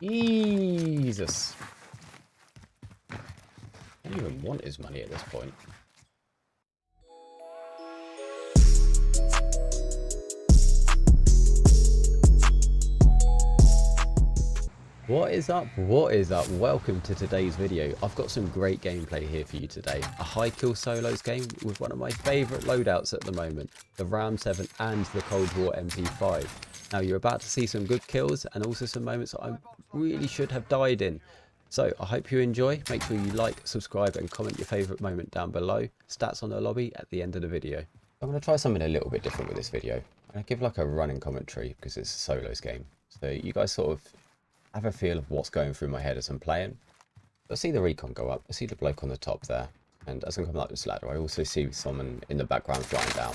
Jesus. I don't even want his money at this point. What is up? What is up? Welcome to today's video. I've got some great gameplay here for you today. A high kill solos game with one of my favourite loadouts at the moment, the Ram-7 and the Cold War MP5. Now you're about to see some good kills and also some moments that I really should have died in. So I hope you enjoy. Make sure you like, subscribe and comment your favourite moment down below. Stats on the lobby at the end of the video. I'm going to try something a little bit different with this video. I'm going to give like a running commentary because it's a solos game. So you guys sort of have a feel of what's going through my head as I'm playing. I see the recon go up, I see the bloke on the top there, and as I'm coming up this ladder I also see someone in the background flying down.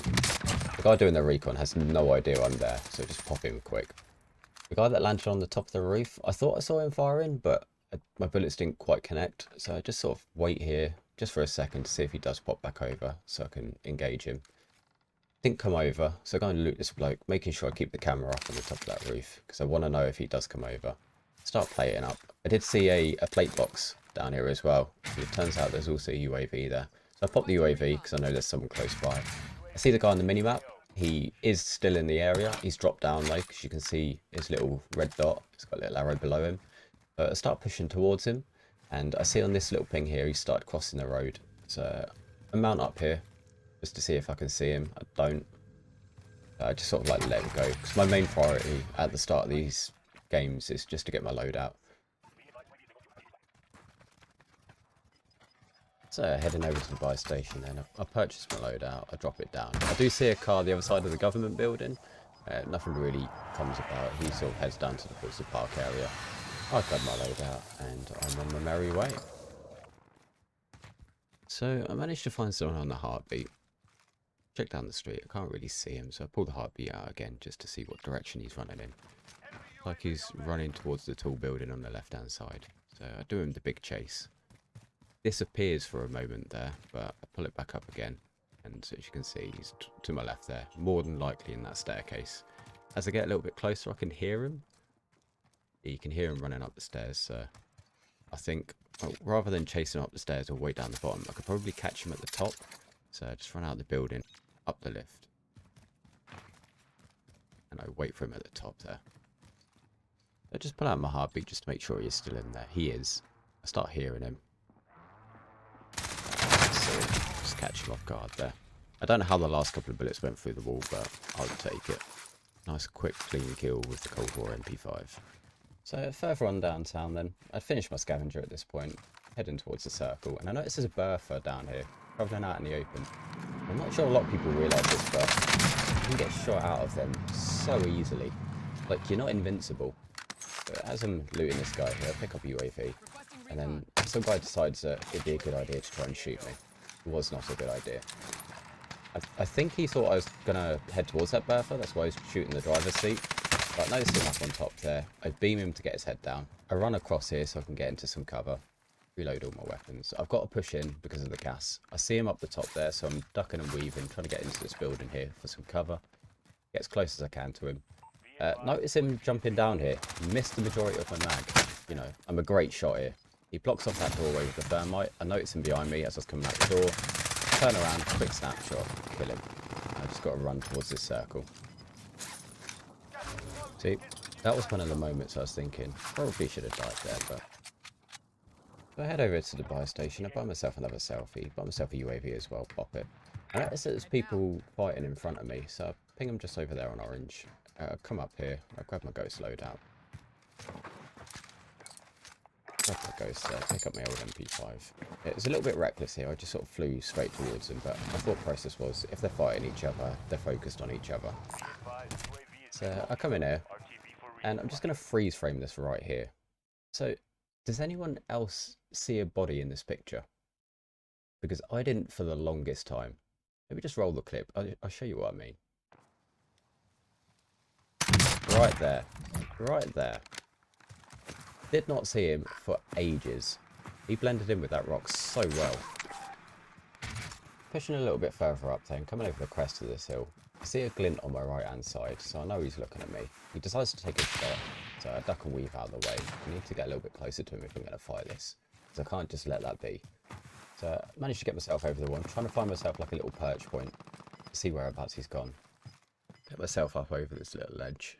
The guy doing the recon has no idea I'm there, so just pop him quick. The guy that landed on the top of the roof, I thought I saw him firing, but my bullets didn't quite connect, so I just sort of wait here just for a second to see if he does pop back over so I can engage him. Didn't come over, so I'm going to loot this bloke, making sure I keep the camera up on the top of that roof because I want to know if he does come over. Start plating up. I did see a plate box down here as well. And it turns out there's also a UAV there. So I popped the UAV because I know there's someone close by. I see the guy on the minimap. He is still in the area. He's dropped down though, because you can see his little red dot. He's got a little arrow below him. I start pushing towards him, and I see on this little ping here, he started crossing the road. So I mount up here just to see if I can see him. I don't. I just sort of like let him go because my main priority at the start of these games is just to get my load out. So heading over to the buy station then, I purchased my load out, I drop it down. I do see a car the other side of the government building. Nothing really comes about. He sort of heads down towards the park area. I grab my load out and I'm on my merry way. So I managed to find someone on the heartbeat. Check down the street, I can't really see him, so I pull the heartbeat out again just to see what direction he's running in. Like he's running towards the tall building on the left hand side. So I do him the big chase. Disappears for a moment there, but I pull it back up again. And as you can see, he's to my left there, more than likely in that staircase. As I get a little bit closer, I can hear him. You can hear him running up the stairs, so I think rather than chasing up the stairs or way down the bottom, I could probably catch him at the top. So I just run out of the building, up the lift. And I wait for him at the top there. I just pull out my heartbeat just to make sure he's still in there. He is. I start hearing him. So just catch him off guard there. I don't know how the last couple of bullets went through the wall, but I'll take it. Nice quick clean kill with the Cold War MP5. So further on downtown then, I'd finished my scavenger at this point, heading towards the circle, and I noticed there's a bertha down here, travelling out in the open. I'm not sure a lot of people realise this, but you can get shot out of them so easily. Like, you're not invincible. But as I'm looting this guy here, I pick up a UAV, and then some guy decides that it'd be a good idea to try and shoot me. It was not a good idea. I think he thought I was going to head towards that bertha, that's why he was shooting the driver's seat. But I noticed him up on top there. I beam him to get his head down. I run across here so I can get into some cover. Reload all my weapons. I've got to push in because of the gas. I see him up the top there, so I'm ducking and weaving, trying to get into this building here for some cover. Get as close as I can to him. Notice him jumping down here. Missed the majority of my mag. You know, I'm a great shot here. He blocks off that doorway with the thermite. I notice him behind me as I was coming out the door. Turn around, quick snapshot, kill him. I just got to run towards this circle. See, that was one of the moments I was thinking, probably should have died there, but... So I head over to the buy station, I buy myself another selfie, buy myself a UAV as well, pop it. I notice that there's people fighting in front of me, so I ping them just over there on orange. Come up here, I grab my ghost loadout. Grab my ghost there, pick up my old MP5. It was a little bit reckless here, I just sort of flew straight towards them, but my thought process was, if they're fighting each other, they're focused on each other. So I come in here, and I'm just going to freeze frame this right here. So, does anyone else see a body in this picture? Because I didn't for the longest time. Maybe just roll the clip, I'll show you what I mean. Right there. Right there. Did not see him for ages. He blended in with that rock so well. Pushing a little bit further up then, coming over the crest of this hill. I see a glint on my right hand side, so I know he's looking at me. He decides to take a shot, so I duck and weave out of the way. I need to get a little bit closer to him if I'm going to fight this, because I can't just let that be. So I managed to get myself over the wall. I'm trying to find myself like a little perch point to see whereabouts he's gone. Get myself up over this little ledge.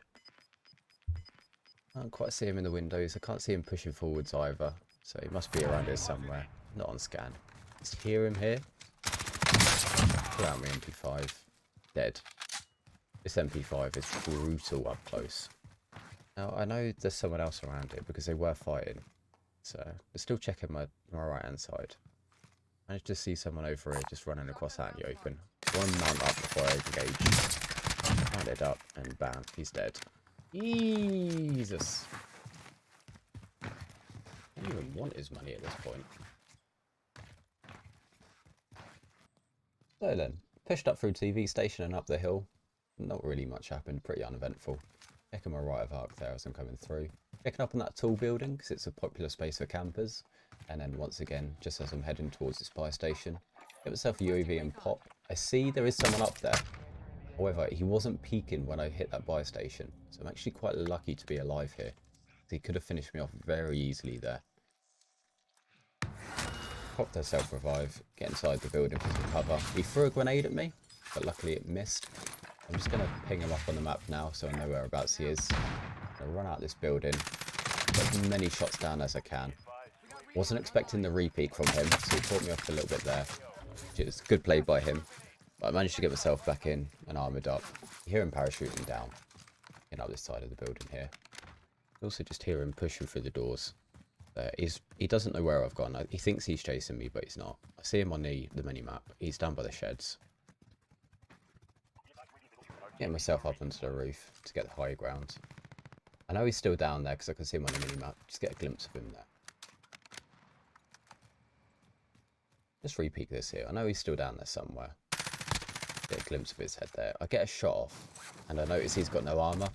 I can't quite see him in the windows. I can't see him pushing forwards either, so he must be around here somewhere. Not on scan. Just hear him here. Pull out my MP5. Dead. This MP5 is brutal up close. Now, I know there's someone else around it because they were fighting. So, I'm still checking my right hand side. I managed to see someone over here just running across out in the open. One mount up before I engage. Mounted up and bam, he's dead. Jesus. I don't even want his money at this point. So then, pushed up through TV station and up the hill. Not really much happened, pretty uneventful. Checking my right of arc there as I'm coming through. Checking up on that tall building because it's a popular space for campers. And then once again, just as I'm heading towards this buy station, get myself a UAV and pop. I see there is someone up there. However, he wasn't peeking when I hit that buy station. So I'm actually quite lucky to be alive here. He could have finished me off very easily there. Pop their self-revive, get inside the building for some cover. He threw a grenade at me, but luckily it missed. I'm just going to ping him up on the map now so I know whereabouts he is. I'll run out this building, get as many shots down as I can. Wasn't expecting the re-peek from him, so he caught me off a little bit there. Which is good play by him. But I managed to get myself back in and armoured up. You hear him parachuting down. Getting up this side of the building here. You also just hear him pushing through the doors. He doesn't know where I've gone. He thinks he's chasing me, but he's not. I see him on the mini-map. He's down by the sheds. Getting myself up onto the roof to get the high ground. I know he's still down there because I can see him on the mini-map. Just get a glimpse of him there. Just re-peek this here. I know he's still down there somewhere. Get a glimpse of his head there. I get a shot off, and I notice he's got no armour.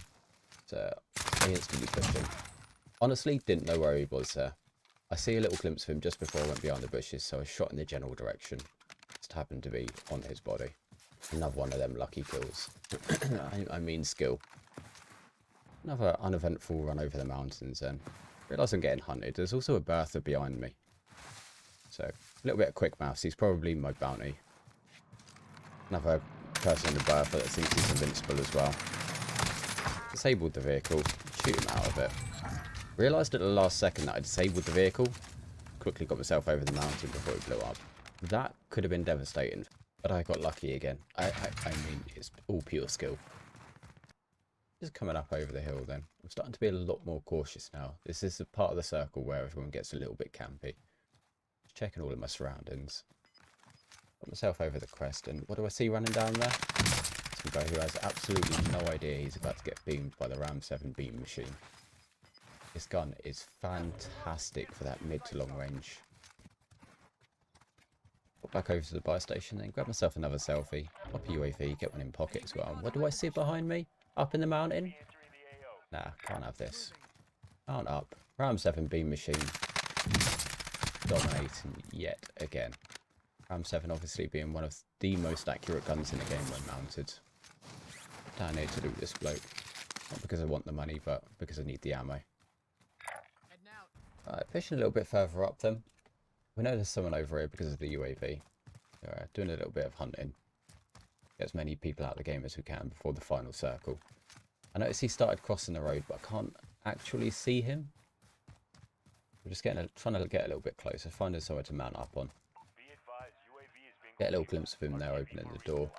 So I instantly pushed him. Honestly, didn't know where he was there. I see a little glimpse of him just before I went behind the bushes, so I shot in the general direction. Just happened to be on his body. Another one of them lucky kills. I mean skill. Another uneventful run over the mountains then. Realise I'm getting hunted. There's also a Bertha behind me. So, a little bit of quick mouse. He's probably my bounty. Another person in the Bertha that thinks he's invincible as well. Disabled the vehicle. Shoot him out of it. Realised at the last second that I disabled the vehicle. Quickly got myself over the mountain before it blew up. That could have been devastating. But I got lucky again. I mean, it's all pure skill. Just coming up over the hill then. I'm starting to be a lot more cautious now. This is the part of the circle where everyone gets a little bit campy. Just checking all of my surroundings. Got myself over the crest, and what do I see running down there? Some guy who has absolutely no idea he's about to get beamed by the Ram-7 beam machine. This gun is fantastic for that mid to long range. Got back over to the buy station, then grab myself another selfie. Pop a UAV, get one in pocket as well. What do I see behind me? Up in the mountain? Nah, can't have this. Mount up. Ram-7 beam machine. Dominating yet again. Ram-7 obviously being one of the most accurate guns in the game when mounted. Down here to loot this bloke. Not because I want the money, but because I need the ammo. Alright, pushing a little bit further up then. We know there's someone over here because of the UAV. So, doing a little bit of hunting. Get as many people out of the game as we can before the final circle. I noticed he started crossing the road, but I can't actually see him. We're just trying to get a little bit closer, finding somewhere to mount up on. Get a little glimpse of him there opening the door.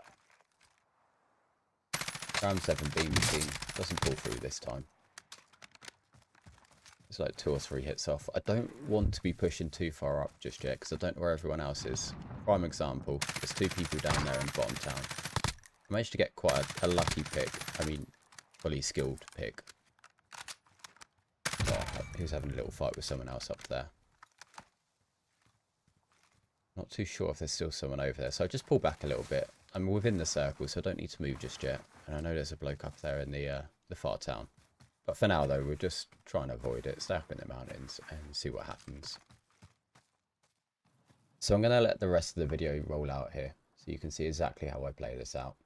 Ram-7 beam machine doesn't pull through this time. It's like 2 or 3 hits off. I don't want to be pushing too far up just yet because I don't know where everyone else is. Prime example, there's 2 people down there in bottom town. I managed to get quite a lucky pick. I mean, fully skilled pick. He was having a little fight with someone else up there. Not too sure if there's still someone over there. So I just pull back a little bit. I'm within the circle, so I don't need to move just yet. And I know there's a bloke up there in the far town. But for now, though, we're just trying to avoid it, stay up in the mountains and see what happens. So I'm going to let the rest of the video roll out here so you can see exactly how I play this out.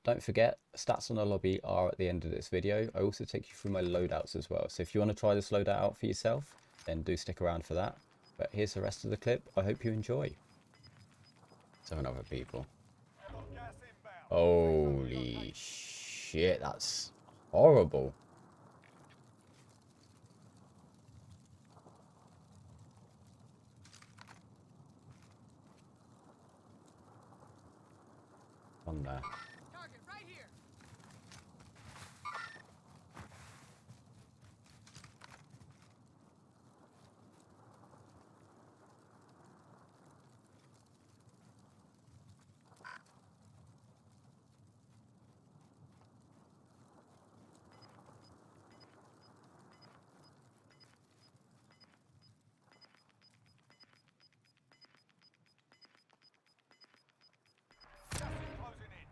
Don't forget, stats on the lobby are at the end of this video. I also take you through my loadouts as well. So if you want to try this loadout out for yourself, then do stick around for that. But here's the rest of the clip. I hope you enjoy. 7 other people. Holy shit, that's horrible. On there. Target right here. Closing in.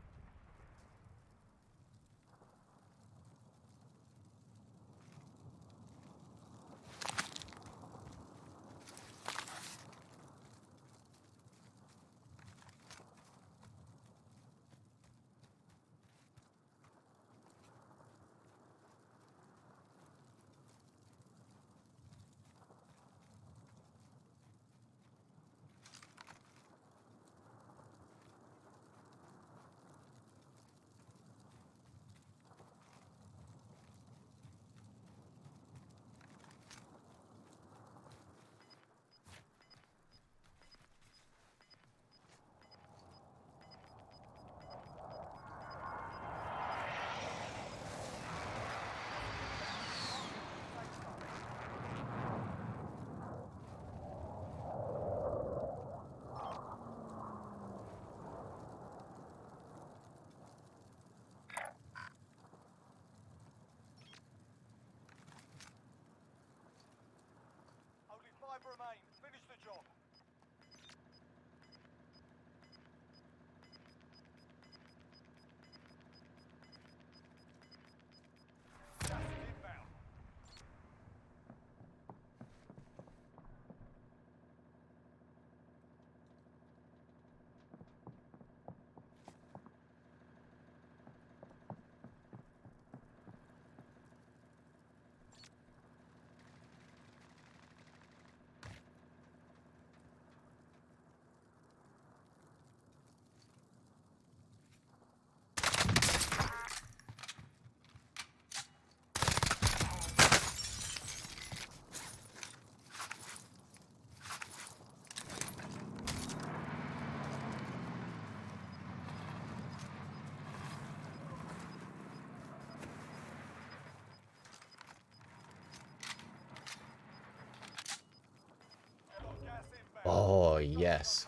Only 5 remain. Finish the job. Gas is inbound. Gas inbound. Oh, yes.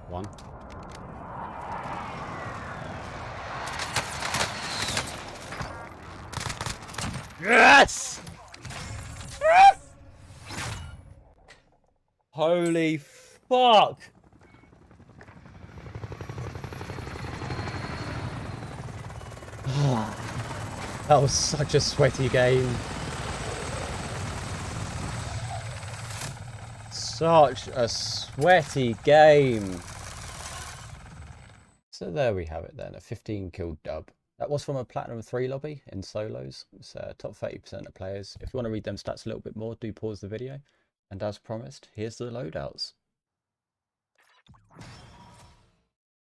One. Yes! Yes! Holy fuck! That was such a sweaty game. Such a sweaty game. So there we have it then, a 15 kill dub. That was from a Platinum 3 lobby in solos. It's top 30% of players. If you want to read them stats a little bit more, do pause the video. And as promised, here's the loadouts.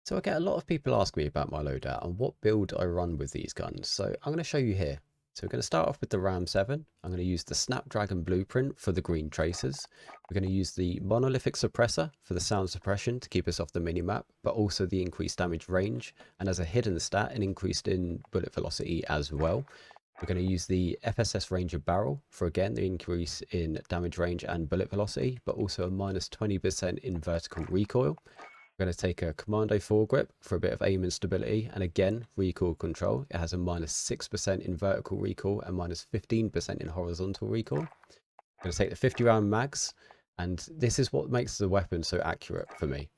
So I get a lot of people ask me about my loadout and what build I run with these guns. So I'm going to show you here. So we're going to start off with the Ram-7. I'm going to use the Snapdragon blueprint for the green tracers. We're going to use the monolithic suppressor for the sound suppression to keep us off the minimap, but also the increased damage range. And as a hidden stat, an increase in bullet velocity as well. We're going to use the FSS Ranger barrel for, again, the increase in damage range and bullet velocity, but also a minus 20% in vertical recoil. We're going to take a Commando foregrip for a bit of aim and stability, and again, recoil control. It has a minus 6% in vertical recoil and minus 15% in horizontal recoil. I'm going to take the 50 round mags, and this is what makes the weapon so accurate for me.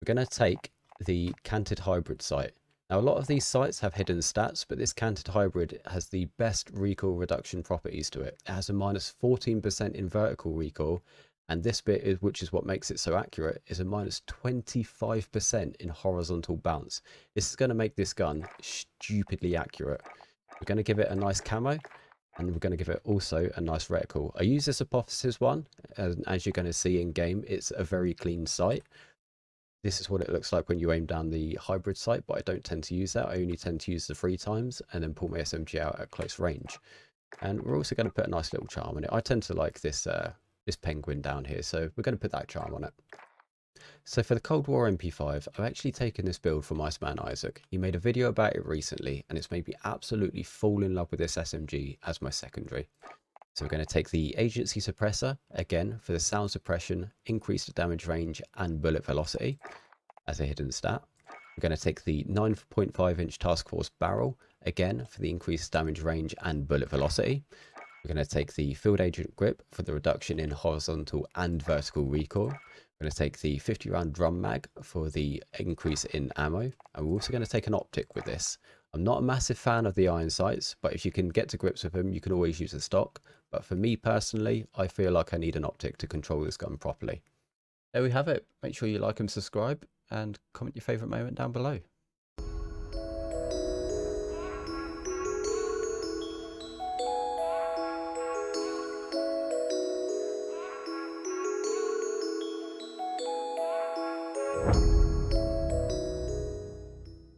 We're going to take the canted hybrid sight. Now, a lot of these sights have hidden stats, but this canted hybrid has the best recoil reduction properties to it. It has a minus 14% in vertical recoil, and this bit, is, which is what makes it so accurate, is a minus 25% in horizontal bounce. This is going to make this gun stupidly accurate. We're going to give it a nice camo, and we're going to give it also a nice reticle. I use this hypothesis one, and as you're going to see in game, it's a very clean sight. This is what it looks like when you aim down the hybrid sight, but I don't tend to use that. I only tend to use the 3 times and then pull my SMG out at close range. And we're also going to put a nice little charm on it. I tend to like this this penguin down here, so we're going to put that charm on it. So for the Cold War MP5, I've actually taken this build from Iceman Isaac. He made a video about it recently, and it's made me absolutely fall in love with this SMG as my secondary. So we're going to take the agency suppressor, again, for the sound suppression, increased damage range, and bullet velocity as a hidden stat. We're going to take the 9.5-inch task force barrel, again, for the increased damage range and bullet velocity. We're going to take the field agent grip for the reduction in horizontal and vertical recoil. We're going to take the 50-round drum mag for the increase in ammo. And we're also going to take an optic with this. I'm not a massive fan of the iron sights, but if you can get to grips with them, you can always use a stock. But for me personally, I feel like I need an optic to control this gun properly. There we have it. Make sure you like and subscribe, and comment your favourite moment down below.